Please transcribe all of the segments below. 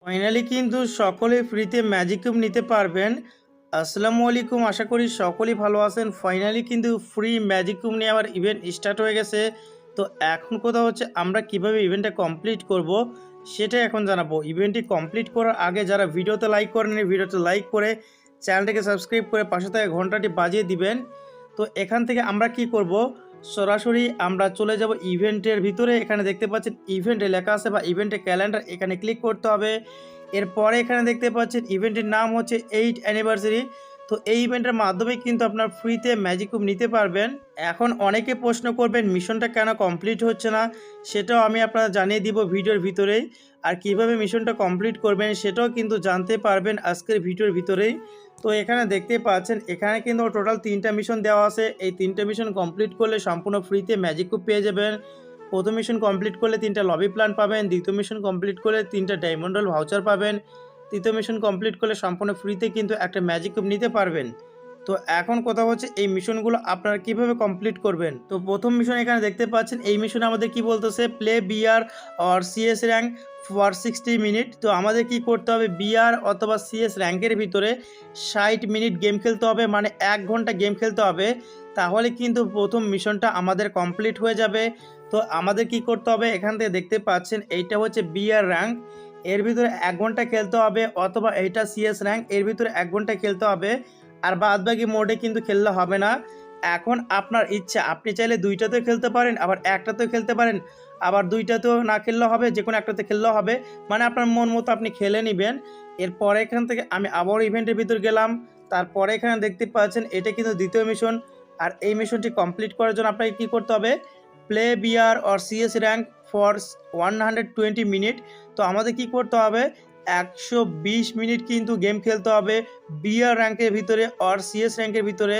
Finally কিন্তু সকলে ফ্রিতে ম্যাজিক কিউব নিতে পারবেন। আসসালামু আলাইকুম, আশা করি সকলেই ভালো আছেন। ফাইনালি কিন্তু ফ্রি ম্যাজিক কিউব নিয়ে আবার ইভেন্ট স্টার্ট হয়ে গেছে। তো এখন কথা হচ্ছে আমরা কিভাবে ইভেন্টটা কমপ্লিট করব সেটা এখন জানাবো। ইভেন্টটি কমপ্লিট করার আগে যারা ভিডিওতে লাইক করেনি, ভিডিওতে লাইক করে চ্যানেলটাকে সাবস্ক্রাইব করে পাশে থাকা ঘন্টাটি বাজিয়ে দিবেন। তো এখান থেকে আমরা কি করব, সরাসরি আমরা চলে যাব ইভেন্টের ভিতরে। এখানে দেখতে পাচ্ছেন ইভেন্টে লেখা আছে বা ইভেন্টের ক্যালেন্ডার, এখানে ক্লিক করতে হবে। এরপরে এখানে দেখতে পাচ্ছেন ইভেন্টের নাম হচ্ছে 8 অ্যানিভার্সারি। তো এই ইভেন্টের মাধ্যমে কিন্তু আপনার ফ্রিতে ম্যাজিক কিউব নিতে পারবেন। এখন অনেকে প্রশ্ন করবেন মিশনটা কেন কমপ্লিট হচ্ছে না, সেটাও আমি আপনারা জানিয়ে দিব ভিডিওর ভিতরেই। আর কিভাবে মিশনটা কমপ্লিট করবেন সেটাও কিন্তু জানতে পারবেন আজকের ভিডিওর ভিতরেই। তো এখানে দেখতে পাচ্ছেন এখানে কিন্তু টোটাল 3টা মিশন দেওয়া আছে। এই 3টা মিশন কমপ্লিট করলে সম্পূর্ণ ফ্রিতে ম্যাজিক কিউব পেয়ে যাবেন। প্রথম মিশন কমপ্লিট করলে 3টা লবি প্ল্যান পাবেন, দ্বিতীয় মিশন কমপ্লিট করলে 3টা ডায়মন্ড রোল ভাউচার পাবেন, তৃতীয় মিশন কমপ্লিট করলে সম্পূর্ণ ফ্রিতে কিন্তু একটা ম্যাজিক কিউব নিতে পারবেন। তো এখন কথা হচ্ছে এই মিশনগুলো আপনারা কিভাবে কমপ্লিট করবেন। তো প্রথম মিশন এখানে দেখতে পাচ্ছেন, এই মিশনে আমাদের কি বলতেছে, play BR or CS rank for 60 minute. তো আমাদের কি করতে হবে, বিআর অথবা সিএস র্যাঙ্কের ভিতরে 60 মিনিট গেম খেলতে হবে, মানে 1 ঘন্টা গেম খেলতে হবে। তাহলে কিন্তু প্রথম মিশনটা আমাদের কমপ্লিট হয়ে যাবে। তো আমাদের কি করতে হবে, এখান থেকে দেখতে পাচ্ছেন এইটা হচ্ছে বিআর র্যাঙ্ক, এর ভিতরে 1 ঘন্টা খেলতে হবে, অথবা এইটা সিএস র্যাঙ্ক, এর ভিতরে 1 ঘন্টা খেলতে হবে। আর বাদবাকি মোডে কিন্তু খেললে হবে না। এখন আপনার ইচ্ছা, আপনি চাইলে দুইটাতেও খেলতে পারেন, আবার একটাতেও খেলতে পারেন, আবার দুইটাতেও না খেললেও হবে, যে কোনো একটাতে খেললেও হবে। মানে আপনার মন মতো আপনি খেলে নেবেন। এরপরে এখান থেকে আমি আবার ইভেন্টের ভিতর গেলাম। তারপরে এখানে দেখতে পাচ্ছেন এটা কিন্তু দ্বিতীয় মিশন। আর এই মিশনটি কমপ্লিট করার জন্য আপনাকে কী করতে হবে, play BR or CS rank for 120 minute. তো আমাদের কি করতে হবে, 120 মিনিট কিন্তু গেম খেলতে হবে বিআর র্যাঙ্কের ভিতরে অর সিএস র্যাঙ্কের ভিতরে।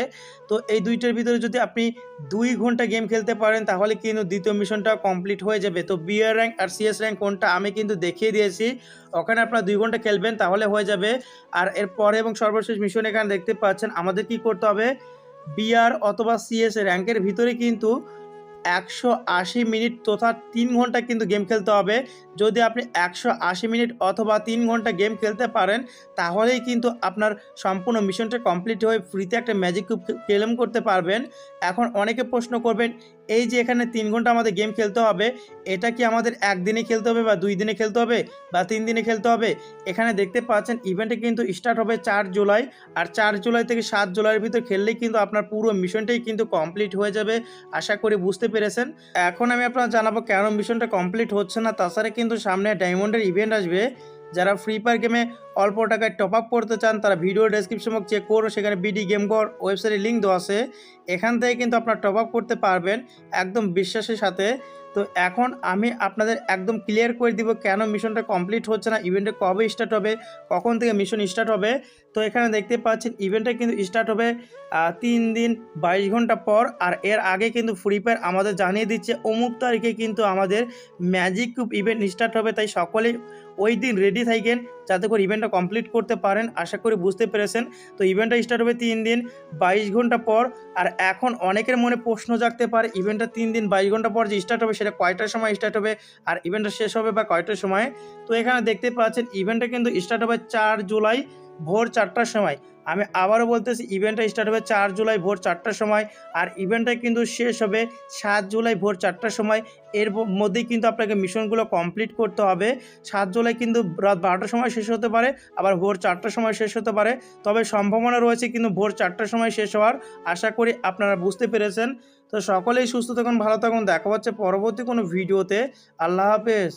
তো এই দুইটার ভিতরে যদি আপনি 2 ঘন্টা গেম খেলতে পারেন তাহলে কিন্তু দ্বিতীয় মিশনটা কমপ্লিট হয়ে যাবে। তো বিআর র্যাঙ্ক আর সিএস র্যাঙ্ক কোনটা আমি কিন্তু দেখিয়ে দিয়েছি, ওখানে আপনারা 2 ঘন্টা খেলবেন তাহলে হয়ে যাবে। আর এরপরে এবং সর্বশেষ মিশন এখানে দেখতে পাচ্ছেন আমাদের কি করতে হবে, বিআর অথবা সিএস র্যাঙ্কের ভিতরে কিন্তু 180 মিনিট তথা 3 ঘন্টা কিন্তু গেম খেলতে হবে। যদি আপনি 180 মিনিট অথবা 3 ঘন্টা গেম খেলতে পারেন তাহলেই কিন্তু আপনার সম্পূর্ণ মিশনটা কমপ্লিট হয়ে ফ্রিতে একটা ম্যাজিক কিউব ক্লেম করতে পারবেন। এখন অনেকে প্রশ্ন করবেন, এই যে এখানে 3 ঘন্টা আমাদের গেম খেলতে হবে, এটা কি আমাদের একদিনে খেলতে হবে বা 2 দিনে খেলতে হবে বা 3 দিনে খেলতে হবে? এখানে দেখতে পাচ্ছেন ইভেন্টে কিন্তু স্টার্ট হবে 4 জুলাই, আর 4 জুলাই থেকে 7 জুলাইয়ের ভিতর খেললেই কিন্তু আপনার পুরো মিশনটাই কিন্তু কমপ্লিট হয়ে যাবে। আশা করি বুঝতে পেরেছেন। এখন আমি আপনার জানাবো কেন মিশনটা কমপ্লিট হচ্ছে না। তাছাড়া কিন্তু সামনে ডায়মন্ডের ইভেন্ট আসবে। যারা ফ্রি ফায়ার গেমে অল্প টাকায় টপ আপ করতে চান তারা ভিডিও ডেসক্রিপশন বক্স চেক করো, সেখানে বিডি গেম ঘর ওয়েবসাইটের লিঙ্ক দেওয়া আছে, এখান থেকে কিন্তু আপনার টপ আপ করতে পারবেন একদম বিশ্বাসের সাথে। তো এখন আমি আপনাদের একদম ক্লিয়ার করে দিব কেন মিশনটা কমপ্লিট হচ্ছে না, ইভেন্টে কবে স্টার্ট হবে, কখন থেকে মিশন স্টার্ট হবে। তো এখানে দেখতে পাচ্ছেন ইভেন্টটা কিন্তু স্টার্ট হবে 3 দিন 22 ঘন্টা পর। আর এর আগে কিন্তু ফ্রি ফায়ার আমাদের জানিয়ে দিচ্ছে অমুক তারিখে কিন্তু আমাদের ম্যাজিক কিউব ইভেন্ট স্টার্ট হবে, তাই সকলেই ওই দিন রেডি থাকেন যাতে করে ইভেন্টটা কমপ্লিট করতে পারেন। আশা করি বুঝতে পেরেছেন। তো ইভেন্টটা স্টার্ট হবে 3 দিন 22 ঘন্টা পর। আর এখন অনেকের মনে প্রশ্ন জাগতে পারে ইভেন্টটা 3 দিন 22 ঘন্টা পর যে স্টার্ট হবে সেটা কয়টার সময় স্টার্ট হবে আর ইভেন্টটা শেষ হবে বা কয়টার সময়। তো এখানে দেখতে পাচ্ছেন ইভেন্টটা কিন্তু স্টার্ট হবে 4 জুলাই ভোর 4টার সময়। আমি আবারও বলতেছি ইভেন্টটা স্টার্ট হবে 4 জুলাই ভোর 4টার সময়, আর ইভেন্টটা কিন্তু শেষ হবে 7 জুলাই ভোর 4টার সময়। এর মধ্যেই কিন্তু আপনাকে মিশনগুলো কমপ্লিট করতে হবে। 7 জুলাই কিন্তু রাত 12টার সময় শেষ হতে পারে, আবার ভোর 4টার সময় শেষ হতে পারে, তবে সম্ভাবনা রয়েছে কিন্তু ভোর 4টার সময় শেষ হওয়ার। আশা করি আপনারা বুঝতে পেরেছেন। তো সকলেই সুস্থ থাকুন, ভালো থাকুন, দেখা হচ্ছে পরবর্তী কোনো ভিডিওতে। আল্লাহ হাফেজ।